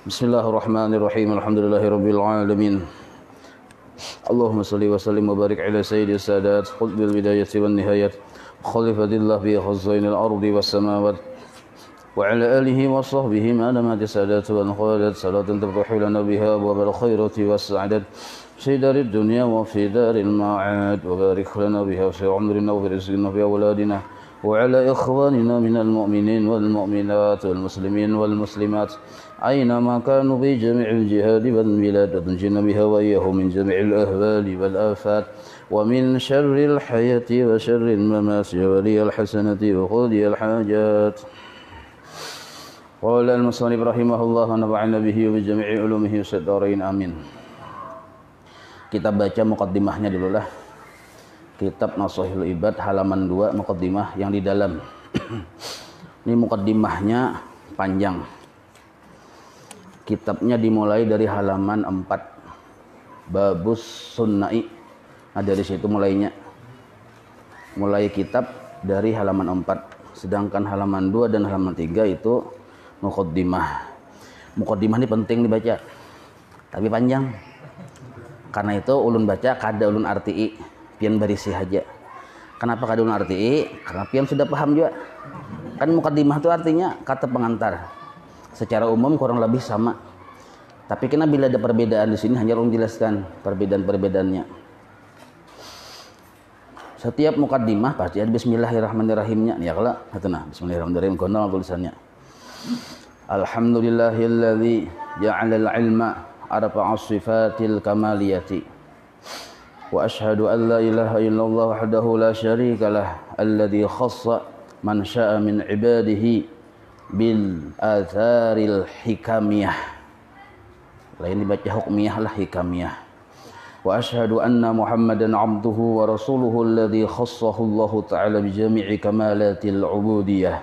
Bismillahirrahmanirrahim. Alhamdulillahirabbil alamin. Allahumma shalli wa sallim wa barik ala sayyidis sadat qutbil bidayati wan nihayat khalifatillah bi khazainil ardi was samawat wa ala alihi wa sahbihi ma lamati sadat wa qadat salatan tabtahu lana biha abwabal khairati was sa'adat fi darid dunya wa fi daril ma'ad wa barik lana biha fi umrina wa fi rizqina wa fi awladina وعلى إخواننا من المؤمنين والمؤمنات والمسلمين والمسلمات أينما كانوا بجميع الجهاد والبلاد وتنجينا بها وإياهم من جميع الأهوال والآفات ومن شر الحياة وشر الممات ولي الحسنة وقضي الحاجات. قال المصنف رحمه الله ونفعنا به وبجميع علومه في الدارين آمين. Kita baca muqaddimahnya dulu lah. Kitab Nashihul Ibad halaman 2 muqaddimah yang di dalam. Ini muqaddimahnya panjang. Kitabnya dimulai dari halaman 4. Babus Sunnai. Nah, dari situ mulainya. Mulai kitab dari halaman 4. Sedangkan halaman 2 dan halaman 3 itu muqaddimah. Muqaddimah ini penting dibaca. Tapi panjang. Karena itu ulun baca kada ulun arti'i. Pian berisi haja. Kenapa kadun arti? Karena pian sudah paham juga. Kan muqaddimah itu artinya kata pengantar. Secara umum kurang lebih sama. Tapi kena bila ada perbedaan di sini hanya ulun jelaskan perbedaan-perbedaannya. Setiap muqaddimah pasti ada bismillahirrahmanirrahimnya. Ya kalau nah bismillahirrahmanirrahim kono tulisannya. Alhamdulillahilladzi ja'alal ilma arba'as sifatil kamaliyati. وأشهد أن لا إله إلا الله وحده لا شريك له الذي خص من شاء من عباده بالآثار الحكمية. Lain dibaca hukmiyah lah hikamiyah. وأشهد أن محمدا عبده ورسوله الذي خصه الله تعالى بجميع كمالات العبودية.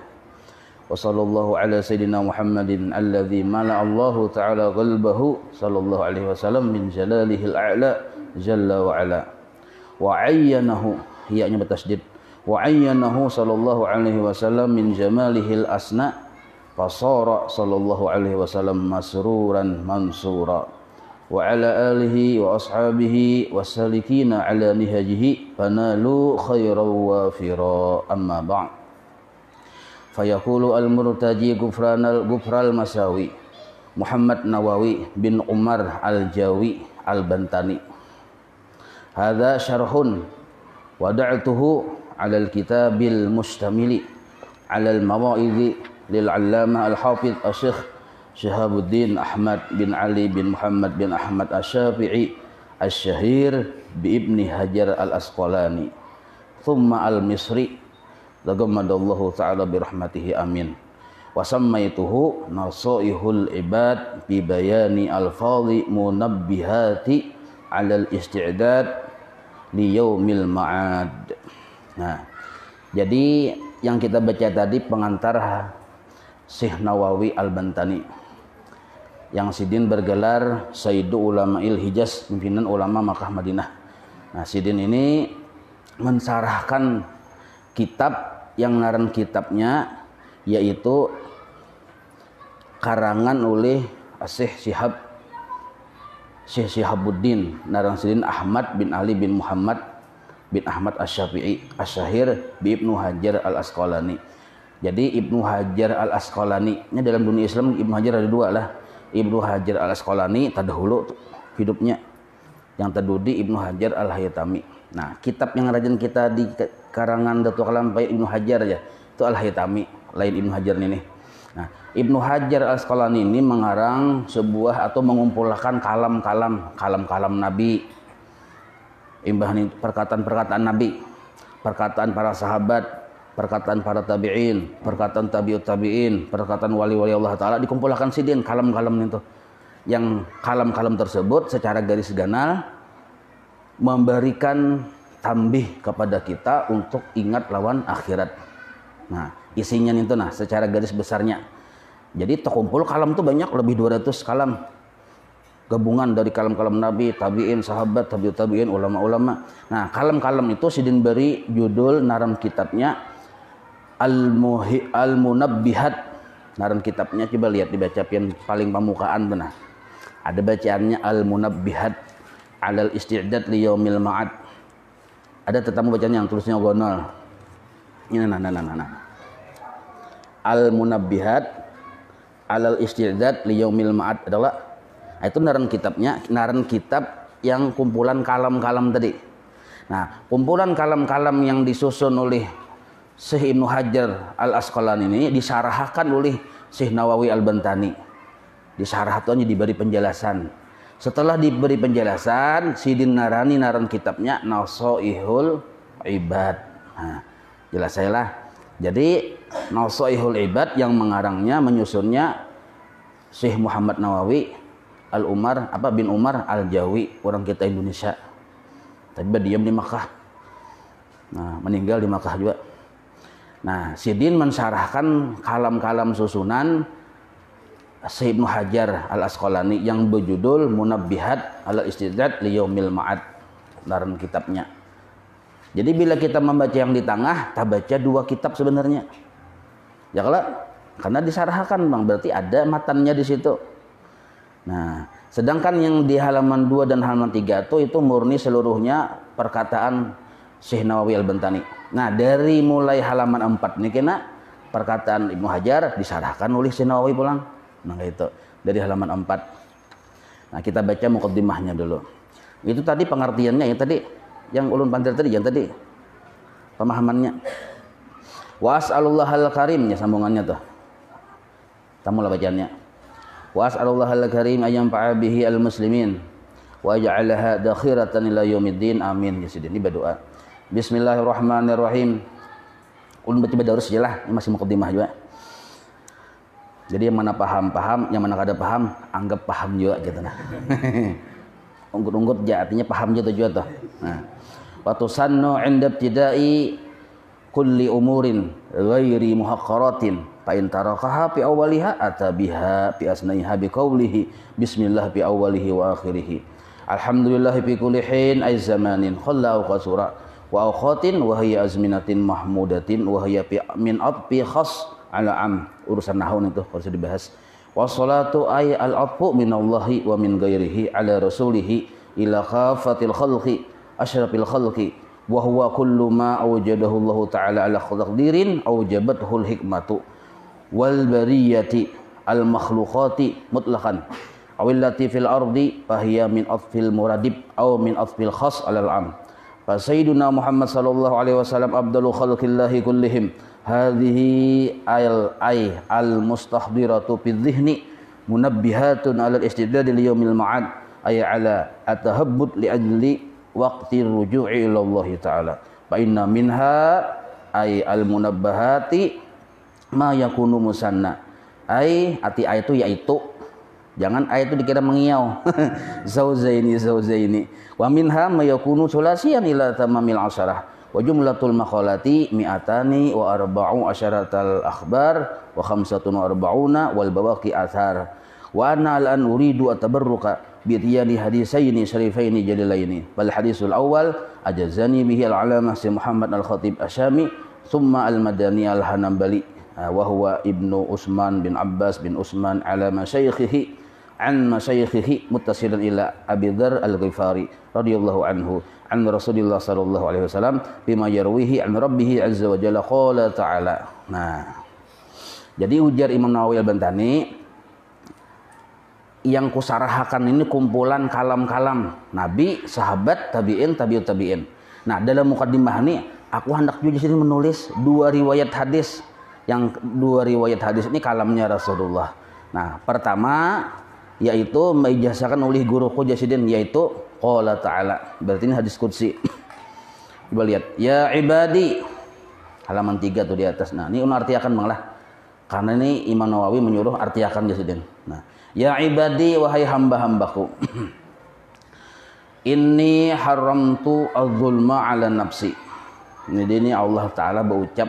وصلى الله على سيدنا محمد الذي ملأ الله تعالى قلبه صلى الله عليه وسلم من جلاله الأعلى Jalla wa ala wa ayyanahu hiyanya bertasydid wa ayyanahu sallallahu alaihi wasallam min jamalihil asna fasara sallallahu alaihi wasallam masruran mansura wa ala alihi wa ashabihi wasalikina ala nihajihi fanalu khairan wafira amma ba'd fayaqulu al-murtaji gufral masawi Muhammad Nawawi bin Umar al-Jawi al-Bantani. Hadza syarhun wada'tuhu 'ala al-kitabil mustamili 'ala al-mawa'idhi lil 'allamah al-hafidh asy-syekh Syihabuddin Ahmad bin Ali bin Muhammad bin Ahmad Asy-Syafi'i asy-syahir bi Ibni Hajar al-Asqalani thumma al-Misri lagamadallahu ta'ala bi rahmatihi amin wa sammaituhu Nasaihul Ibad bi bayani al-fadhi munabbihati 'ala al-isti'dad li yaumil ma'ad. Nah, jadi yang kita baca tadi pengantar Syekh Nawawi Al-Bantani yang sidin bergelar Sayyidu Ulama'il Hijaz, pimpinan ulama Makkah Madinah. Nah, sidin ini mensarahkan kitab yang ngaran kitabnya yaitu karangan oleh Syekh Syihabuddin Naransidin Ahmad bin Ali bin Muhammad bin Ahmad Asy-Syafi'i Asy-Syahir bi Ibnu Hajar al-Asqalani. Jadi Ibnu Hajar al-Asqalani ini dalam dunia Islam Ibnu Hajar ada dua lah. Ibnu Hajar al-Asqalani terdahulu hidupnya, yang terdudi Ibnu Hajar al-Haytami. Nah, kitab yang rajin kita di karangan Datuk Kalam Baik Ibnu Hajar ya, itu al-Haytami, lain Ibnu Hajar ini. Nah, Ibnu Hajar al-Asqalani ini mengarang sebuah atau mengumpulkan kalam-kalam Nabi. Imbah ini perkataan-perkataan Nabi, perkataan para sahabat, perkataan para tabi'in, perkataan tabi'ut tabi'in, perkataan wali-wali Allah Ta'ala dikumpulkan sidin kalam-kalam itu. Yang kalam-kalam tersebut secara garis ganal memberikan tambih kepada kita untuk ingat lawan akhirat. Nah, isinya itu nah secara garis besarnya. Jadi terkumpul kalam itu banyak, lebih 200 kalam. Gabungan dari kalam-kalam Nabi, tabi'in, sahabat, tabi'ut tabi'in, ulama-ulama. Nah, kalam-kalam itu sidin beri judul naram kitabnya Al-Munabbihat Naran kitabnya coba lihat dibaca pian paling pamukaan benar. Ada bacaannya Al-Munabbihat 'alal Isti'dad li Yaumil Ma'ad. Ada tetamu bacanya yang tulisnya gonol. Ini nah. Al-Munabbihat 'alal Isti'dad li Yaumil Ma'ad adalah itu naran kitabnya, naran kitab yang kumpulan kalam-kalam tadi. Nah, kumpulan kalam-kalam yang disusun oleh Syekh Ibnu Hajar Al-Asqalani ini disarahkan oleh Syekh Nawawi Al-Bantani. Disarahkannya diberi penjelasan. Setelah diberi penjelasan, Sidin narani naran kitabnya Nasaihul Ibad. Nah, jelas saya lah. Jadi Nasaihul Ibad yang mengarangnya menyusunnya Syekh Muhammad Nawawi Al-Umar bin Umar Al-Jawi, orang kita Indonesia. Tapi diam di Makkah. Nah, meninggal di Makkah juga. Nah, Sidin mensyarahkan kalam-kalam susunan Syekh Ibnu Hajar Al-Asqalani yang berjudul Munabbihat 'alal Isti'dad li Yaumil Ma'ad, naran kitabnya. Jadi bila kita membaca yang di tengah, kita baca dua kitab sebenarnya. Ya kalau karena disarahkan Bang, berarti ada matannya di situ. Nah, sedangkan yang di halaman 2 dan halaman 3 itu murni seluruhnya perkataan Syekh Nawawi Al-Bantani. Nah, dari mulai halaman 4 ini kena perkataan Ibnu Hajar disarahkan oleh Syekh Nawawi pulang. Nah, itu dari halaman 4. Nah, kita baca muqaddimahnya dulu. Itu tadi pengertiannya, yang tadi yang ulun pandir tadi, yang tadi pemahamannya. Wa as'alullahal karim, ya sambungannya tuh. Tamulah bacaannya. Wa as'alullahal karim ayam fa'a bihi al-muslimin wa ja'alaha dakhiratan ila yaumiddin, amin. Ya sudah, ini berdoa. Bismillahirrahmanirrahim. Ulun baca darus aja lah, ini masih muqaddimah juga. Jadi yang mana paham, yang mana kada paham, anggap paham juga gitu nah. Unggut-unggut aja artinya paham juga tuh. Nah, wa tusannu 'inda ibtida'i kulli umurin ghairi muhaqqaratin fa in tarakaha fi awwaliha atabiha fi asnaiha bi qawlihi bismillah fi awwalihi wa akhirih. Alhamdulillah fi kulli hin ay zamanin khalla wa qasura wa awqatin wa hiya azminatin mahmudatin wa hiya min atbi khas ala am, urusan nahwu itu harus dibahas. Wassalatu ay al-atfu minallahi wa min ghairihi ala rasulihi ila khafatil khalqi asyrafil khalqi wa huwa kullu ma awjadahu Allah taala ala taqdirin awjabathu al-hikmatu wal bariyati al makhluqati mutlaqan awillati fil ardi fahiya min atfil muradib aw min atfil khas ala al-am. Fa sayyiduna Muhammad sallallahu alaihi wasallam afdalu khalqillahi kullihim hadhihi al mustahdiratu fi dhihni munabbihatun 'ala al-istidad li yaumil ma'ad ay 'ala atahabbud li ajli waqti ruju'i ila Allah taala fa inna minha ay al-munabbahati ma yakunu musanna ay ati ay itu yaitu jangan ay itu dikira mengiau zauzaini wa minha ma yakunu sulasiyan ila tamamil asharah wa jumlatul maqalati mi'atani wa arba'u asyaratal akhbar wa khamsatun wa arba'una wal bawaqi athar wa ana al-an uridu atabarruka bi tiyani hadisaini syarifaini jalilaini wal hadisul awwal ajazani bihi al-alamah si Muhammad al-Khatib Asyami thumma al-Madani al-Hanbali wa huwa ibnu Usman bin Abbas bin Usman ala masyayikhihi an masyayikhihi muttasilan ila Abi Dzar al-Ghifari radhiyallahu anhu an Rasulillah sallallahu alaihi wasallam bima yarwihi an rabbih azza wa jalla qala ta'ala. Nah, jadi ujar Imam Nawawi Al-Bantani, yang kusarahakan ini kumpulan kalam-kalam nabi, sahabat, tabi'in, tabi'ut tabi'in. Nah, dalam mukaddimah ini aku hendak juga di sini menulis dua riwayat hadis. Yang dua riwayat hadis ini kalamnya Rasulullah. Nah, pertama yaitu meijazahkan oleh guruku Jasidin, yaitu qala ta'ala, berarti ini hadis qudsi. Coba lihat, ya ibadi, halaman 3 tuh di atas. Nah, ini artiakan Bang lah, karena ini Imam Nawawi menyuruh artiakan Jasidin. Nah, ya ibadi, wahai hamba-hambaku, inni haramtu az-zulma ala nafsi. Ini Allah Ta'ala berucap,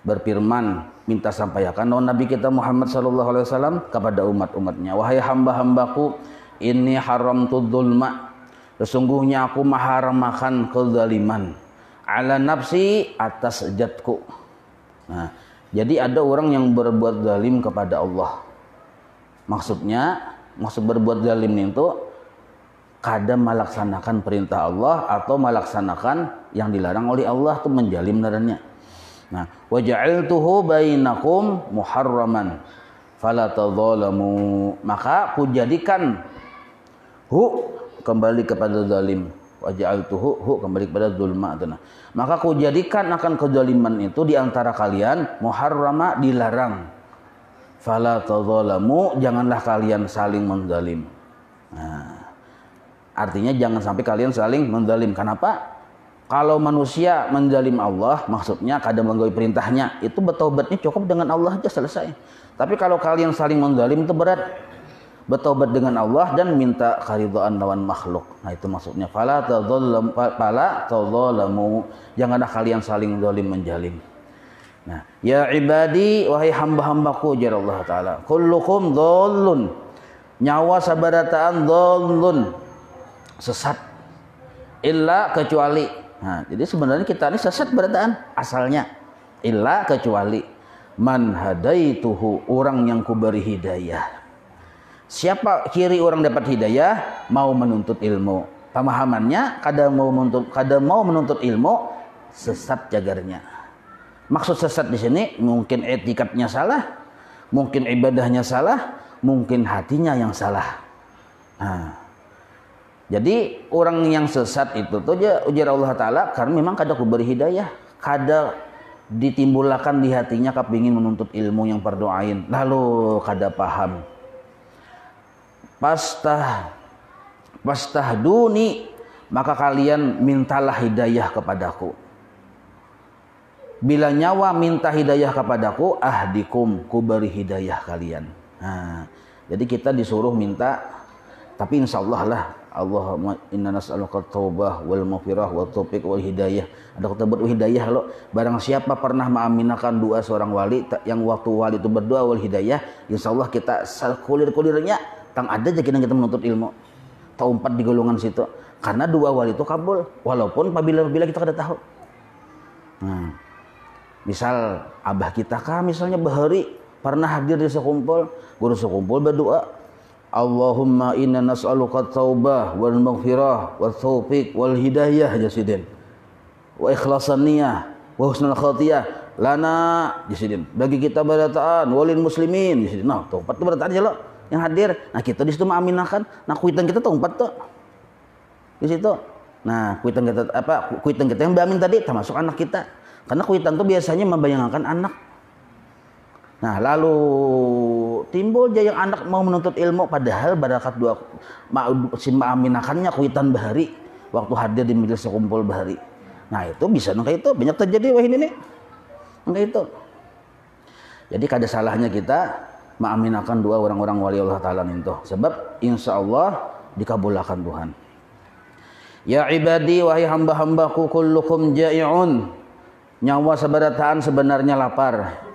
berfirman, minta sampaikan Nabi kita Muhammad sallallahu alaihi wasallam kepada umat-umatnya, wahai hamba-hambaku, inni haramtu dzulma, sesungguhnya aku mengharamkan kezaliman, ala nafsi, atas zatku. Nah, Jadi ada orang yang berbuat zalim kepada Allah. Maksud berbuat zalim itu kadang melaksanakan perintah Allah atau melaksanakan yang dilarang oleh Allah, itu menjalim narannya. Nah, wa ja'altuhu bainakum muharraman fala tadzalamu, maka aku jadikan kembali kepada zalim, wa ja'altuhu kembali kepada zulma. Maka aku jadikan akan kezaliman itu di antara kalian muharrama, dilarang. Fala tadzalamu, janganlah kalian saling menzalim. Nah, artinya jangan sampai kalian saling menzalim. Kenapa? Kalau manusia menzalim Allah, maksudnya kadang menggaui perintahnya, itu bertobatnya cukup dengan Allah aja selesai. Tapi kalau kalian saling menzalim itu berat. Bertobat dengan Allah dan minta keridhaan lawan makhluk. Nah, itu maksudnya fala tadzalamu, janganlah kalian saling zalim menjalim. Nah, ya ibadi, wahai hamba-hambaku, jar Allah taala, kullukum dhallun, nyawa sabarataan dhallun, sesat, illa kecuali. Nah, jadi sebenarnya kita ini sesat barataan asalnya, illa kecuali man hadaituhu, orang yang kuberi hidayah. Siapa ciri orang dapat hidayah? Mau menuntut ilmu. Pemahamannya kadang mau menuntut ilmu, sesat jagarnya. Maksud sesat di sini mungkin etikatnya salah, mungkin ibadahnya salah, mungkin hatinya yang salah. Nah, jadi orang yang sesat itu tuh ujar Allah Ta'ala karena memang kada kuberi hidayah, kada ditimbulkan di hatinya kepingin menuntut ilmu yang berdoain, lalu kada paham. Pastahduni, maka kalian mintalah hidayah kepadaku. Bila nyawa minta hidayah kepadaku, ahdikum, ku beri hidayah kalian. Nah, jadi kita disuruh minta, tapi insya Allah lah, Allahumma inna nas'aluka taubah wal maghfirah wal taufiq wal hidayah. Ada kata hidayah lo. Barang siapa pernah mengaminakan doa seorang wali, yang waktu wali itu berdoa wal hidayah, insya Allah kita kulir-kulirnya tang ada aja kita menuntut ilmu. Taumpat di golongan situ. Karena doa wali itu kabul, walaupun apabila kita kada tahu. Nah, misal abah kita kah misalnya bahari pernah hadir di sekumpul, guru sekumpul berdoa, Allahumma inna nas'aluka taubah wal maghfirah wal taufiq wal hidayah jasidin wa ikhlasan niyah wa husnul khatiyah lana jasidin, bagi kita barataan walil muslimin jasidin. Nah, taubat itu barataan aja lo yang hadir. Nah, kita di situ mengaminahkan. Nah, kuitan kita taubat tuh di situ. Nah, kuitan kita yang beramin tadi termasuk anak kita. Karena kuitan itu biasanya membayangkan anak. Nah, lalu timbul aja yang anak mau menuntut ilmu, padahal barakat dua si maaminakannya kuitan bahari waktu hadir di majelis sekumpul bahari. Nah, itu bisa nangka itu banyak terjadi wah ini nih. Nangka itu. Jadi kada salahnya kita maaminakan dua orang-orang wali Allah Ta'ala itu. Sebab insya Allah dikabulkan Tuhan. Ya ibadi, wahai hamba-hambaku, kullukum ja'i'un, nyawa sebarataan sebenarnya lapar.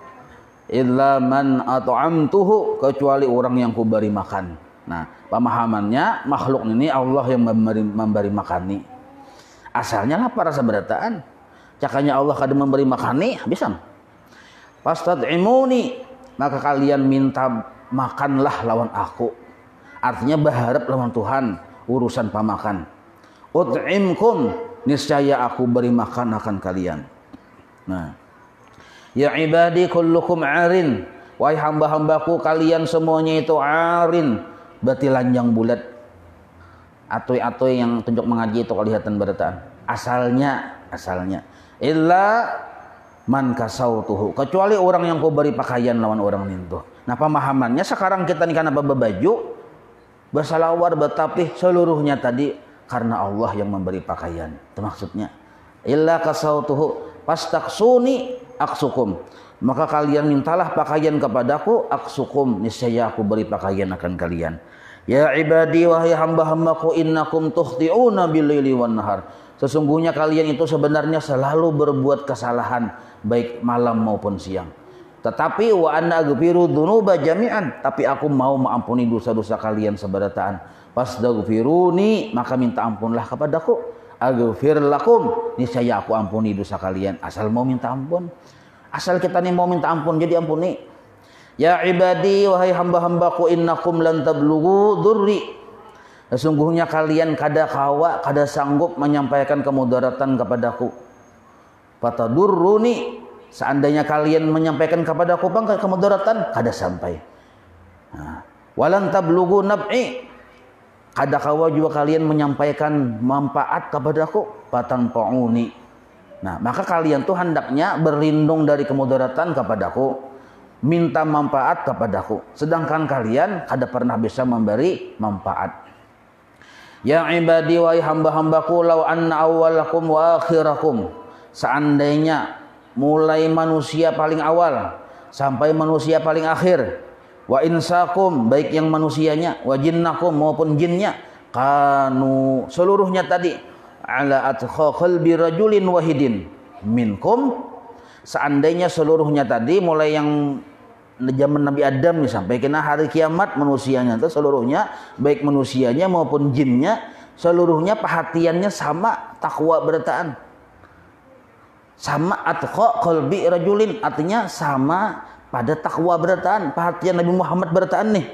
Illa man at'amtuhu, kecuali orang yang kuberi makan. Nah, pemahamannya makhluk ini Allah yang memberi makani. Asalnya lapar sebarataan. Cakanya Allah kadang memberi makani, bisa. Fastad'imuni, maka kalian minta makanlah lawan aku. Artinya berharap lawan Tuhan urusan pamakan. Ut'imkum, niscaya aku beri makan akan kalian. Nah, ya ibadi kullukum arin, wahai hamba-hambaku kalian semuanya itu arin, berarti lanjang bulat. Atoy-atoy yang tunjuk mengaji itu kelihatan berataan. Asalnya illa man kasautuhu, kecuali orang yang kau beri pakaian lawan orang itu. Nah, pemahamannya sekarang kita nih karena berbaju, bersalawar, bertapih, seluruhnya tadi karena Allah yang memberi pakaian. Itu maksudnya. Illa kasautuhu fastaksuni aksukum, maka kalian mintalah pakaian kepadaku, aksukum, niscaya aku beri pakaian akan kalian. Ya ibadi, wahai hamba-hambaku, innakum tukhti'una bil-laili wan nahar, sesungguhnya kalian itu sebenarnya selalu berbuat kesalahan baik malam maupun siang. Tetapi wa anna aghfiru dzunuba jami'an, tapi aku mau mengampuni dosa-dosa kalian sebarataan. Fastaghfiruni, maka minta ampunlah kepadaku. Aghfir lakum, niscaya aku ampuni dosa kalian. Asal mau minta ampun. Asal kita nih mau minta ampun, jadi ampuni. Ya ibadi, wahai hamba-hambaku, innakum lan tablughu dzurri. Sesungguhnya kalian kada kawa, kada sanggup menyampaikan kemudaratan kepadaku. Fatadurruni, seandainya kalian menyampaikan kepadaku kemudaratan, kada sampai. Walan tablughu nab'i, kada kawa juga kalian menyampaikan manfaat kepadaku. Fatanfa'uni. Nah, maka kalian tuh hendaknya berlindung dari kemudaratan kepadaku, minta manfaat kepadaku. Sedangkan kalian kada pernah bisa memberi manfaat. Ya ibadi, wahai hamba-hambaku, law anna awwalakum wa akhirakum. Seandainya mulai manusia paling awal sampai manusia paling akhir, wa insakum, baik yang manusianya, wa jinnakum maupun jinnya, kanu, seluruhnya tadi, ala atqa qalbi rajulin wahidin minkum, seandainya seluruhnya tadi mulai yang zaman Nabi Adam nih sampai kena hari kiamat manusianya itu seluruhnya, baik manusianya maupun jinnya, seluruhnya perhatiannya sama takwa berataan, sama atqa qalbi rajulin, artinya sama pada takwa berataan, perhatian Nabi Muhammad berataan nih.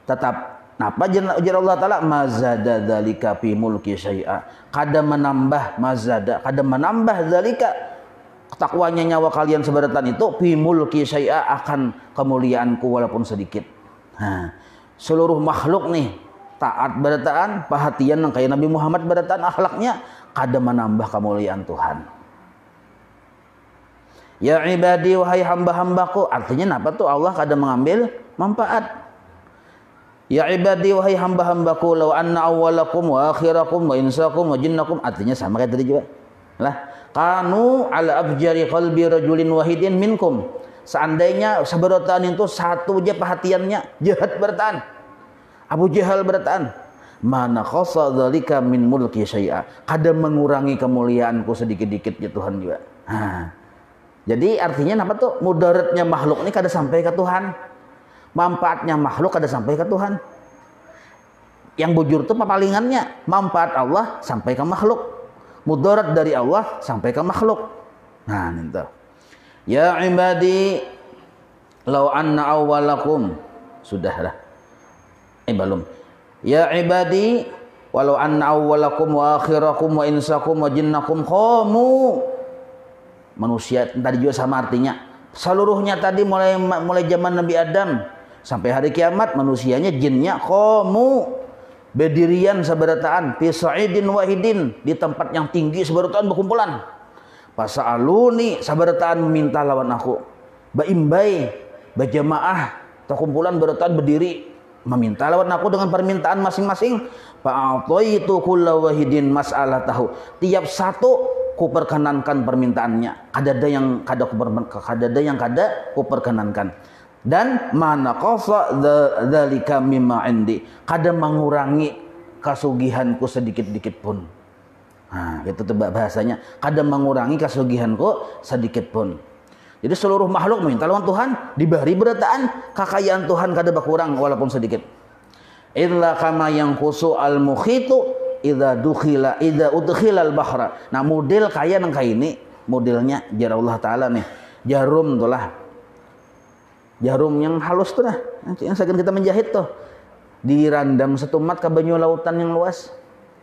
Tetap napa ujar Allah Ta'ala, mazada dzalika fi mulki syai'a, kada menambah mazada, kada menambah dzalika, takwanya nyawa kalian seberatan itu, fi mulki syai'a, akan kemuliaanku walaupun sedikit. Nah, seluruh makhluk nih taat berataan, perhatian yang kayak Nabi Muhammad berataan, akhlaknya kada menambah kemuliaan Tuhan. Ya ibadi, wahai hamba-hambaku, artinya apa tuh, Allah kada mengambil manfaat. Ya ibadi, wahai hamba-hambaku, law anna awwalakum wa akhirakum wa insakum wa jinnakum, artinya sama kayak tadi juga lah, kanu ala afjari qalbi rajulin wahidin minkum, seandainya seberotan itu satu aja perhatiannya jahat bertahan, Abu Jahal bertahan, mana khassa dzalika min mulki syai'a, kada mengurangi kemuliaanku sedikit-dikit ya Tuhan juga. Jadi artinya apa tuh, mudaratnya makhluk ini kada sampai ke Tuhan, manfaatnya makhluk kada sampai ke Tuhan. Yang bujur itu papalingannya, manfaat Allah sampai ke makhluk, mudarat dari Allah sampai ke makhluk. Nah, itu. Ya ibadi, law anna awwalakum, sudahlah. Belum. Ya ibadi, walau anna awwalakum wa akhirakum wa insakum wa jinnakum qamu. Manusia tadi juga sama artinya. Seluruhnya tadi mulai zaman Nabi Adam sampai hari kiamat, manusianya, jinnya, qamu, berdirian sabarataan, fi sa'idin wahidin, di tempat yang tinggi sabarataan berkumpulan. Pasa'aluni, sabarataan meminta lawan aku. Baimbai, berjamaah, terkumpulan barataan berdiri meminta lawan aku dengan permintaan masing-masing. Fa'ataitu kullu wahidin mas'alatahu. Tiap satu ku perkenankan permintaannya. Ada yang kada kuperkenankan. Dan mana qasa dzalika mimma indi, kada mengurangi kasugihanku sedikit-dikit pun. Nah, itu tuh bahasanya, kada mengurangi kasugihanku sedikit pun. Jadi seluruh makhluk minta lawan Tuhan, diberi berataan, kekayaan Tuhan kada berkurang walaupun sedikit. Illa kama yanqusu al-mukhitu idza udkhila al-bahra. Nah, model kaya nang kayak ini, modelnya jar Allah Ta'ala nih, jarum tuh lah, jarum yang halus tuh lah, yang segan kita menjahit tuh, dirandam setumat ke banyu lautan yang luas,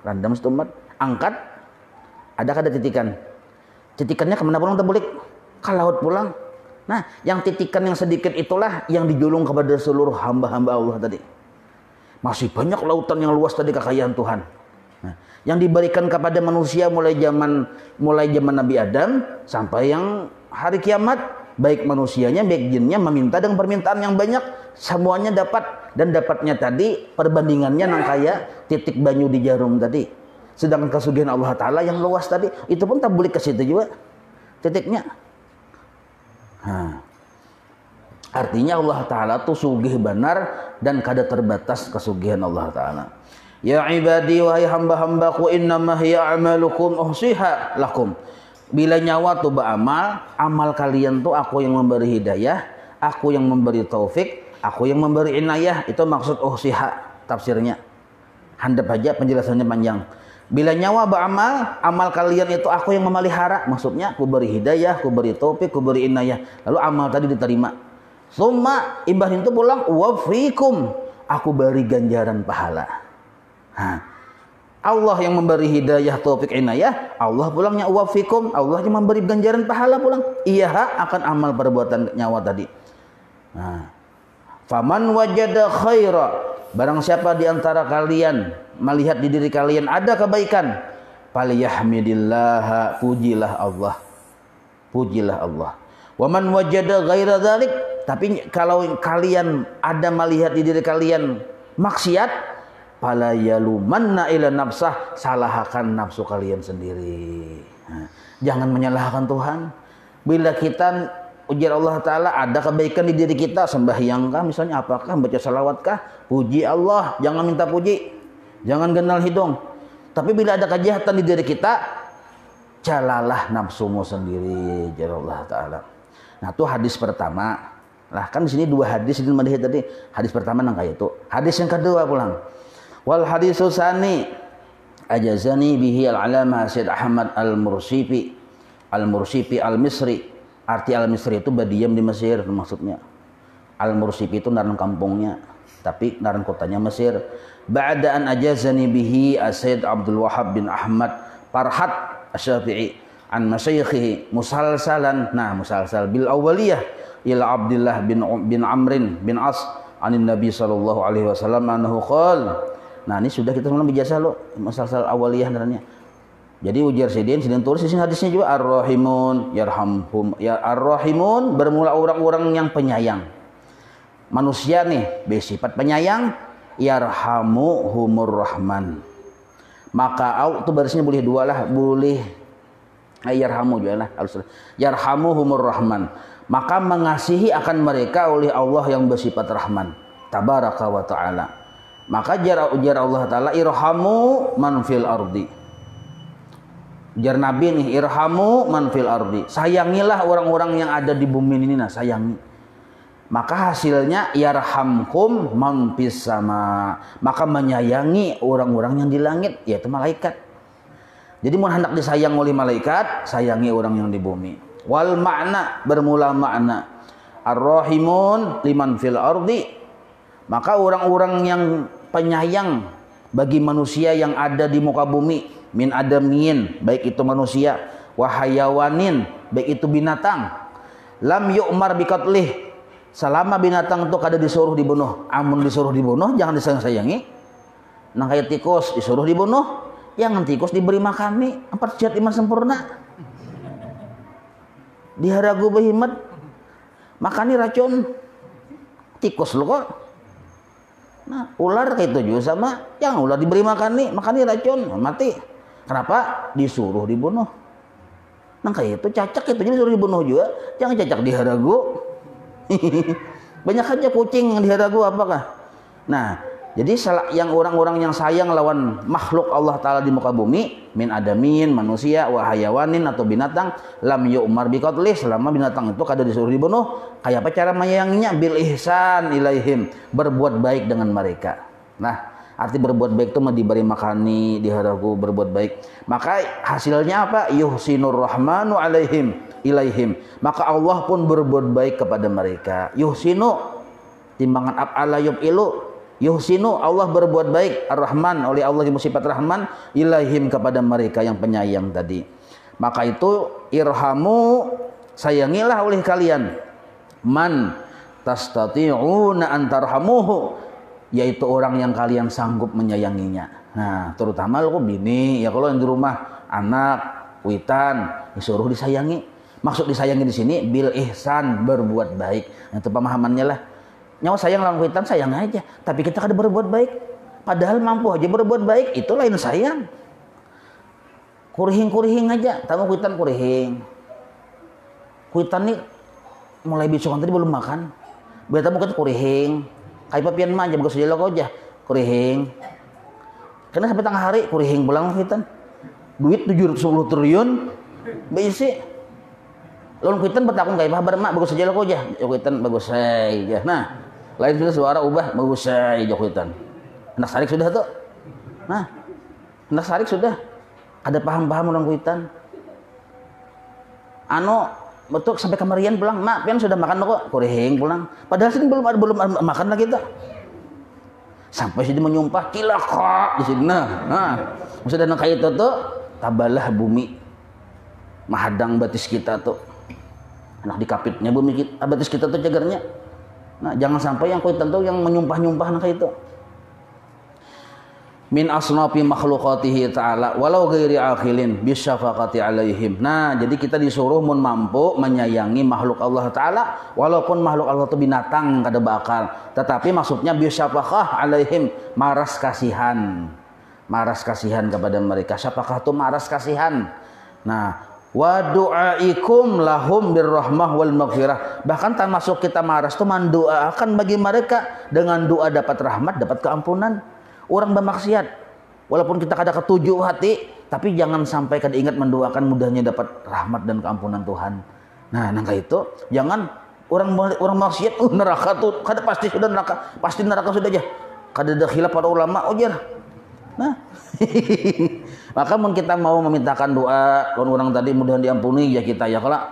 randam setumat, angkat, ada kada titikan, titikannya kemana pulang terbulik, ke laut pulang. Nah, yang titikan yang sedikit itulah yang dijulung kepada seluruh hamba-hamba Allah tadi. Masih banyak lautan yang luas tadi kekayaan Tuhan. Nah, yang diberikan kepada manusia mulai zaman Nabi Adam sampai yang hari kiamat, baik manusianya baik jinnya meminta dengan permintaan yang banyak, semuanya dapat, dan dapatnya tadi perbandingannya nang kaya titik banyu di jarum tadi. Sedangkan kesugihan Allah Ta'ala yang luas tadi itu pun tak boleh ke situ juga titiknya. Artinya Allah Ta'ala tuh sugih benar dan kada terbatas kesugihan Allah Ta'ala. Ya ibadi, wahai hamba-hambaku, innama hiya amalukum uhsiha lakum. Bila nyawa tuh beramal, amal kalian tuh aku yang memberi hidayah, aku yang memberi taufik, aku yang memberi inayah. Itu maksud uhsiha tafsirnya. Handap aja penjelasannya panjang. Bila nyawa beramal, amal kalian itu aku yang memelihara. Maksudnya aku beri hidayah, aku beri taufik, aku beri inayah. Lalu amal tadi diterima. Summa imbah itu pulang wafikum, aku beri ganjaran pahala. Allah yang memberi hidayah, taufik, inayah. Allah pulangnya wafikum, Allah yang memberi ganjaran pahala pulang. Iya akan amal perbuatan nyawa tadi. Faman wajada khaira, barang siapa di antara kalian melihat di diri kalian ada kebaikan, falyahmidillah, pujilah Allah. Pujilah Allah. Wa man wajada ghaira dzalik, tapi kalau kalian ada melihat di diri kalian maksiat, fala yalumanna ila nafsah, salahkan nafsu kalian sendiri. Jangan menyalahkan Tuhan. Bila kita ujar Allah Ta'ala ada kebaikan di diri kita, sembahyang kah misalnya, apakah baca salawat kah, puji Allah, jangan minta puji, jangan kenal hidung. Tapi bila ada kejahatan di diri kita, jalalah nafsumu sendiri, ujar Allah Ta'ala. Nah itu hadis pertama. Lah kan di sini dua hadis di madhab tadi. Hadis pertama nang kayak itu. Hadis yang kedua pulang. Wal hadisu sani ajazani bihi al-alama Syed Ahmad al-Mursifi al-Misri. Arti al-Misri itu berdiam di Mesir maksudnya. Al-Mursifi itu naran kampungnya, tapi naran kotanya Mesir. Ba'da an ajazani bihi Syed Abdul Wahab bin Ahmad Farhat Asy-Syafi'i an masyayikhi musalsalan. Nah, musalsal bil awaliyah ila Abdullah bin Amrin bin As anin Nabi sallallahu alaihi wasallam annahu qala. Nah, ini sudah kita mulai biasa lo musalsal awaliyah naranya. Jadi ujar sidin tulis di sini hadisnya juga ar-rahimun yarhamhum, ya ar-rahimun bermula orang-orang yang penyayang. Manusia nih bersifat penyayang, yarhamuhumur rahman. Maka itu barisnya boleh dua lah, boleh yarhamu juga lah, yarhamuhumur rahman. Maka mengasihi akan mereka oleh Allah yang bersifat rahman, tabaraka wa taala. Maka ujar Allah Ta'ala irhamu man fil ardi. Ujar Nabi nih, irhamu man fil ardi. Sayangilah orang-orang yang ada di bumi ini, nah sayangi. Maka hasilnya yarhamkum man fis sama. Maka menyayangi orang-orang yang di langit, yaitu malaikat. Jadi mau hendak disayang oleh malaikat, sayangi orang yang di bumi. Wal makna bermula makna ar-rahimun liman fil ardi. Maka orang-orang yang penyayang bagi manusia yang ada di muka bumi, min adamin, baik itu manusia, wahayawanin, baik itu binatang, lam yu'mar bikatlih, selama binatang itu kada disuruh dibunuh. Amun disuruh dibunuh jangan disayang-sayangi. Nah kayak tikus disuruh dibunuh, jangan tikus diberi makan nih, 4 jat iman sempurna. Diharagu behimat, makani racun tikus lo kok. Nah, ular kayak itu juga sama, yang ular diberi makan nih, makanya racun, mati. Kenapa? Disuruh dibunuh. Nah kayak itu cacak itu jadi disuruh dibunuh juga, jangan cacak diharagu. Banyak aja kucing yang diharagu apakah? Nah, jadi yang orang-orang yang sayang lawan makhluk Allah Ta'ala di muka bumi, min adamin, manusia, wahayawanin atau binatang, lam yu'mar biqatlih, selama binatang itu kada disuruh dibunuh. Kayak apa cara menyayanginya? Bil ihsan ilaihim, berbuat baik dengan mereka. Nah, arti berbuat baik itu diberi makani, diharagu, berbuat baik. Maka hasilnya apa? Yuhsinur rahmanu ilaihim. Maka Allah pun berbuat baik kepada mereka. Yuhsinu timbangan af'ala yuf'ilu. Yuhsinu, Allah berbuat baik, ar-Rahman, oleh Allah yang bersifat Rahman, ilaihim, kepada mereka yang penyayang tadi. Maka itu irhamu, sayangilah oleh kalian, man tastati'una antarhamuhu, yaitu orang yang kalian sanggup menyayanginya. Nah terutama lo bini, ya kalau yang di rumah anak, witan, disuruh disayangi. Maksud disayangi di sini bil ihsan, berbuat baik. Itu pemahamannya lah. Nyawa sayang lawan kuitan sayang aja, tapi kita kada berbuat baik, padahal mampu aja berbuat baik, itu lain sayang. Kurihing aja, tamu kuitan kurihing. Kuitan nih mulai besok tadi belum makan, biar tamu kita kurihing. Kayak papian mah aja bagus aja lo aja kurihing. Karena sampai tengah hari kurihing pulang kuitan. Duit 710 triliun, beisi. Lawan kuitan betakun kayak pabar mak bagus aja lo aja, kuitan bagus aja. Nah. Lain sudah suara ubah bagus saya jokitan. Anak sarik sudah tuh. Nah, Hendak sarik sudah ada paham-paham orang kuitan. Betul sampai kemarian pulang, mak pian sudah makan kok, kurehing pulang. Padahal sini belum makan lagi kita. Sampai sini menyumpah cilaka di sini. Nah, sudah nak kayak itu tabalah bumi mahadang batis kita tuh. Nah dikapitnya bumi kita, batis kita tuh cagarnya. Nah, jangan sampai yang kuitan tuh yang menyumpah-nyumpah nak kayak itu. Min asnafi makhlukatihi ta'ala walau ghairi akhilin bisyafaqati alaihim. Nah, jadi kita disuruh mun mampu menyayangi makhluk Allah Ta'ala walaupun makhluk Allah itu binatang kada bakal, tetapi maksudnya bisyafaqah alaihim, maras kasihan kepada mereka. Syafaqah itu maras kasihan. Nah, wa du'aikum lahum birrahmah wal maghfirah, bahkan termasuk kita maras itu mendoakan bagi mereka dengan doa dapat rahmat, dapat keampunan. Orang bermaksiat, walaupun kita kada ketujuh hati, tapi jangan sampai kada ingat mendoakan mudahnya dapat rahmat dan keampunan Tuhan. Nah, nangka itu jangan orang maksiat neraka tuh kada pasti sudah neraka, pasti neraka sudah aja. Kada ada khilaf para ulama ujar. Nah, maka mun kita mau memintakan doa orang tadi mudah diampuni ya kita ya kalau.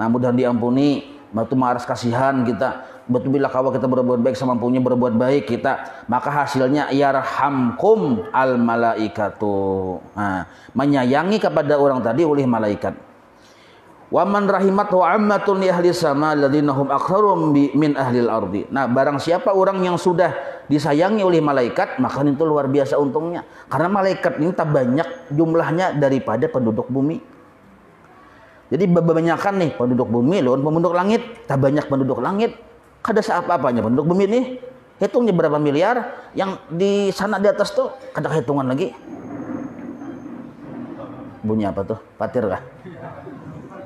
Nah, mudah diampuni, batu maras kasihan kita. Betul bila kawa kita berbuat baik semampunya berbuat baik kita, maka hasilnya yarhamkum al malaikatu. Nah, menyayangi kepada orang tadi oleh malaikat. Wa man rahimatu ammatun li ahli sama alladziina hum aktsarum min ahli al-ardi. Nah, barang siapa orang yang sudah disayangi oleh malaikat, maka itu luar biasa untungnya. Karena malaikat ini tak banyak jumlahnya daripada penduduk bumi. Jadi kebanyakan nih penduduk bumi lawan penduduk langit, tak banyak penduduk langit. Kada seapa-apanya penduduk bumi ini, hitungnya berapa miliar, yang di sana di atas tuh kada hitungan lagi. Bunyi apa tuh? Patir kah?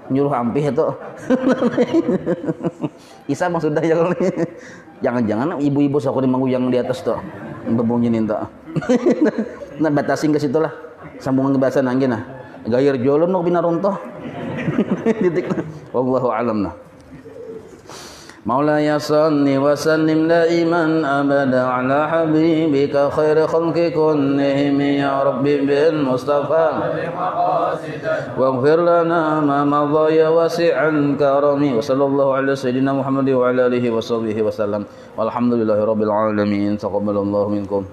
Nyuruh ampih itu. Isa mah sudah ya. Jangan-jangan ibu-ibu saku yang di atas tuh bebunyi ninta. Nah batasin ke situlah. Sambungan ke bahasa nangin nah. Gayar jolon no binarunto. Titik. Wallahu a'lam nah. Maulaya salli wa sallim daiman abada ala habibika khairi khalqi kullihim ya rabbi bil mustafa waghfir lana ma madha ya wasi'al karami wa sallallahu ala sayyidina Muhammad wa ala alihi wa sahbihi wa sallam walhamdulillahi rabbil alamin taqabbalallahu minkum.